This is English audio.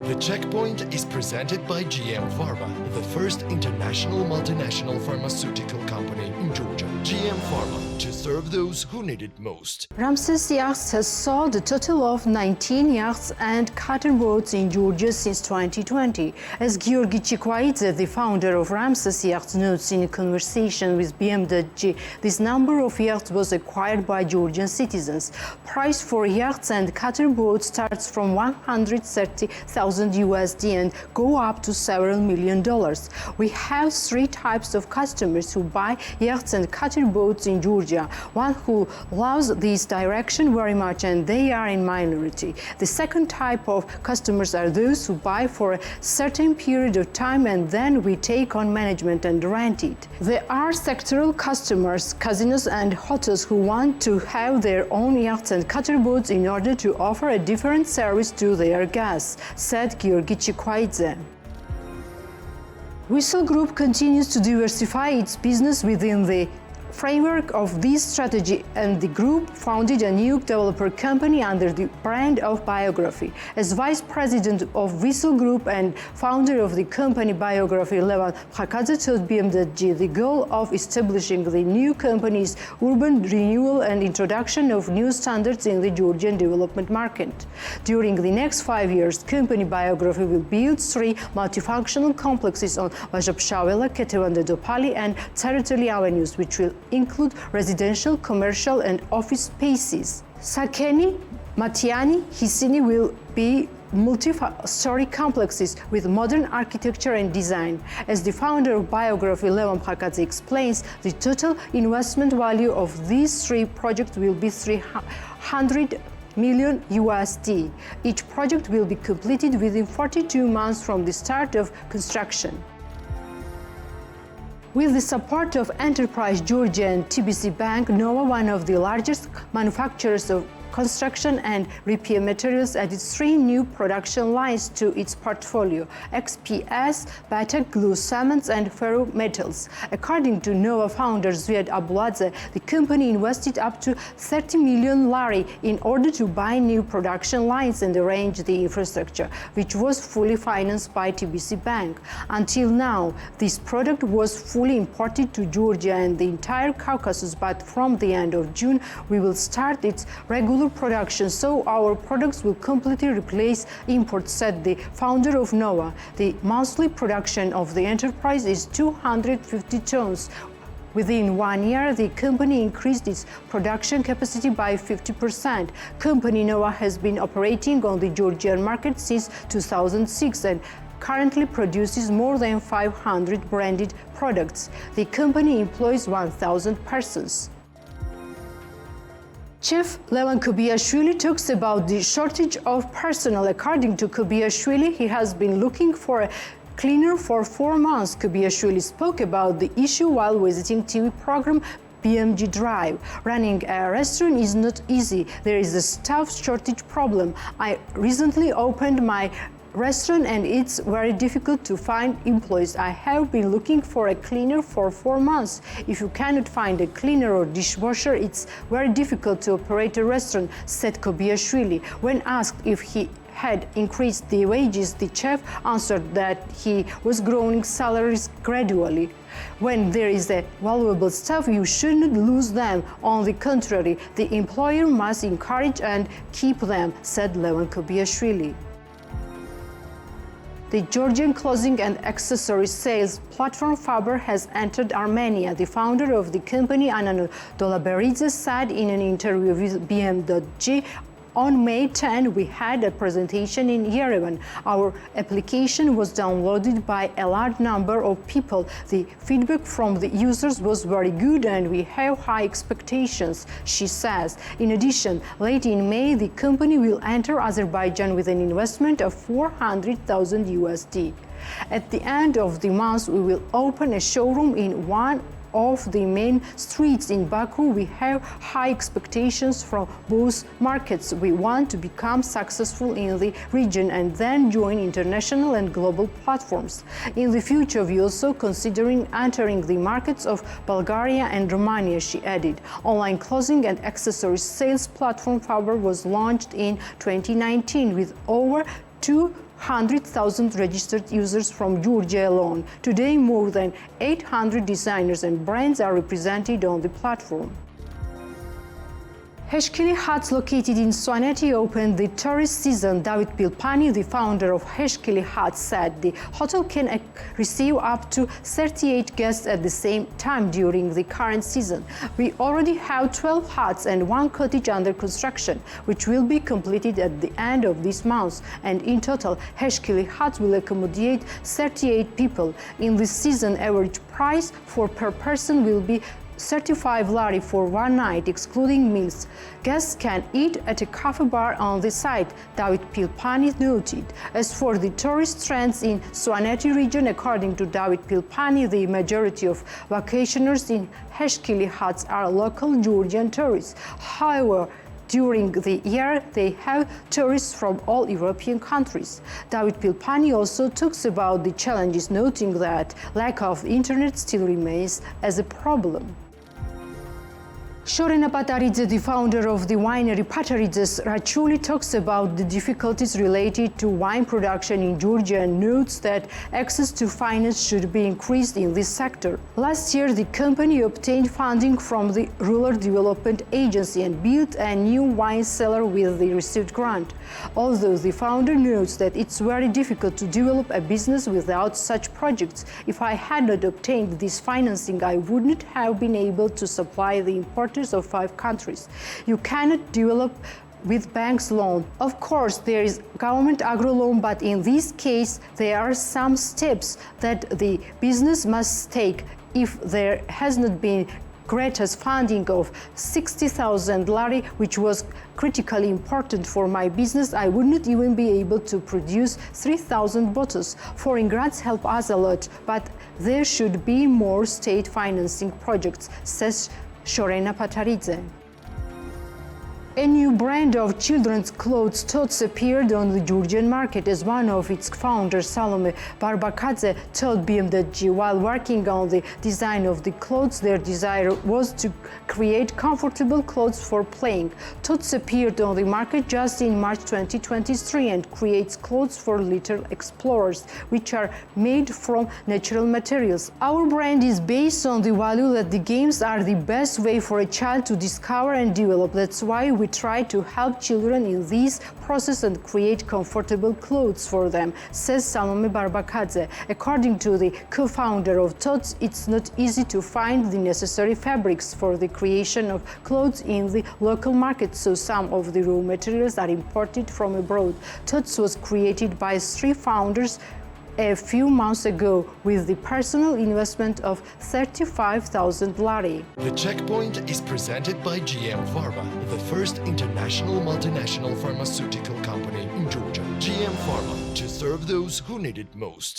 The checkpoint is presented by GM Pharma, the first international multinational pharmaceutical company in Georgia. GM Pharma, to serve those who need it most. Ramses Yachts has sold a total of 19 yachts and cutter boats in Georgia since 2020. As Georgi Chikwaidze, the founder of Ramses Yachts, notes in a conversation with BMWG, this number of yachts was acquired by Georgian citizens. Price for yachts and cutter boats starts from $130,000 USD and go up to several $million. We have three types of customers who buy yachts and cutter boats in Georgia. One who loves this direction very much, and they are in minority. The second type of customers are those who buy for a certain period of time and then we take on management and rent it. There are sectoral customers, casinos and hotels who want to have their own yachts and cutter boats in order to offer a different service to their guests, said Georgi Chikwaidze. Whistle Group continues to diversify its business within the framework of this strategy, and the group founded a new developer company under the brand of Biograpi. As vice president of Whistle Group and founder of the company Biograpi, Levan told BMWG the goal of establishing the new company is urban renewal and introduction of new standards in the Georgian development market. During the next 5 years, company Biograpi will build 3 multifunctional complexes on Vazhapshavela, Ketevandedopali and Pataridze avenues, which will include residential, commercial and office spaces. Sakeni, Matiani, Hisini will be multi-story complexes with modern architecture and design. As the founder of Biograpi, Levan explains, the total investment value of these 3 projects will be $300 million USD. Each project will be completed within 42 months from the start of construction. With the support of Enterprise Georgia and TBC Bank, Nova, one of the largest manufacturers of construction and repair materials, added 3 new production lines to its portfolio: XPS, Batak, glue cements and ferro metals. According to Nova founder Zviad Abuladze, the company invested up to 30 million lari in order to buy new production lines and arrange the infrastructure, which was fully financed by TBC Bank. Until now, this product was fully imported to Georgia and the entire Caucasus, but from the end of June, we will start its regular production, so our products will completely replace imports, said the founder of Nova. The monthly production of the enterprise is 250 tons. Within 1 year, the company increased its production capacity by 50%. Company Nova has been operating on the Georgian market since 2006 and currently produces more than 500 branded products. The company employs 1,000 persons. Chef Levan Kobiashvili talks about the shortage of personnel. According to Kobiashvili, he has been looking for a cleaner for 4 months. Kobiashvili spoke about the issue while visiting TV program BMG Drive. Running a restaurant is not easy. There is a staff shortage problem. I recently opened my restaurant and it's very difficult to find employees. I have been looking for a cleaner for 4 months. If you cannot find a cleaner or dishwasher, it's very difficult to operate a restaurant, said Kobiashvili. When asked if he had increased the wages, the chef answered that he was growing salaries gradually. When there is a valuable staff, you shouldn't lose them. On the contrary, the employer must encourage and keep them, said Levan Kobiashvili. The Georgian clothing and accessories sales platform Phubber has entered Armenia. The founder of the company, Pataridze, said in an interview with BM.G, on May 10, we had a presentation in Yerevan. Our application was downloaded by a large number of people. The feedback from the users was very good and we have high expectations, she says. In addition, late in May, the company will enter Azerbaijan with an investment of 400,000 USD. At the end of the month, we will open a showroom in one of the main streets in Baku. We have high expectations from both markets. We want to become successful in the region and then join international and global platforms. In the future, we also considering entering the markets of Bulgaria and Romania, she added. Online clothing and accessories sales platform Phubber was launched in 2019 with over 2 100,000 registered users from Georgia alone. Today, more than 800 designers and brands are represented on the platform. Hashkili Huts, located in Natia, opened the tourist season. David Pilpani, the founder of Hashkili Huts, said the hotel can receive up to 38 guests at the same time during the current season. We already have 12 huts and 1 cottage under construction, which will be completed at the end of this month. And in total, Hashkili Huts will accommodate 38 people. In this season, average price per person will be 35 lari for 1 night, excluding meals. Guests can eat at a coffee bar on the site, David Pilpani noted. As for the tourist trends in Suaneti region, according to David Pilpani, the majority of vacationers in Hashkili Huts are local Georgian tourists. However, during the year, they have tourists from all European countries. David Pilpani also talks about the challenges, noting that lack of internet still remains as a problem. Pataridze, the founder of the winery Pataridze, Rachuli, talks about the difficulties related to wine production in Georgia and notes that access to finance should be increased in this sector. Last year, the company obtained funding from the Rural Development Agency and built a new wine cellar with the received grant. Although the founder notes that it's very difficult to develop a business without such projects. If I had not obtained this financing, I wouldn't have been able to supply the importers of 5 countries. You cannot develop with banks loan. Of course, there is government agro loan, but in this case, there are some steps that the business must take. If there has not been greatest funding of 60,000 lari, which was critically important for my business, I would not even be able to produce 3,000 bottles. Foreign grants help us a lot, but there should be more state financing projects, says Pataridze. A new brand of children's clothes, ToTs, appeared on the Georgian market. As one of its founders, Salome Barbakadze, told BMWG while working on the design of the clothes, their desire was to create comfortable clothes for playing. ToTs appeared on the market just in March 2023 and creates clothes for little explorers, which are made from natural materials. Our brand is based on the value that the games are the best way for a child to discover and develop. That's why we try to help children in this process and create comfortable clothes for them, says Salome Barbakadze. According to the co-founder of ToTs, it's not easy to find the necessary fabrics for the creation of clothes in the local market, so some of the raw materials are imported from abroad. ToTs was created by 3 founders a few months ago with the personal investment of 35,000 lari. The Checkpoint is presented by GM Pharma, the first international multinational pharmaceutical company in Georgia. GM Pharma, to serve those who need it most.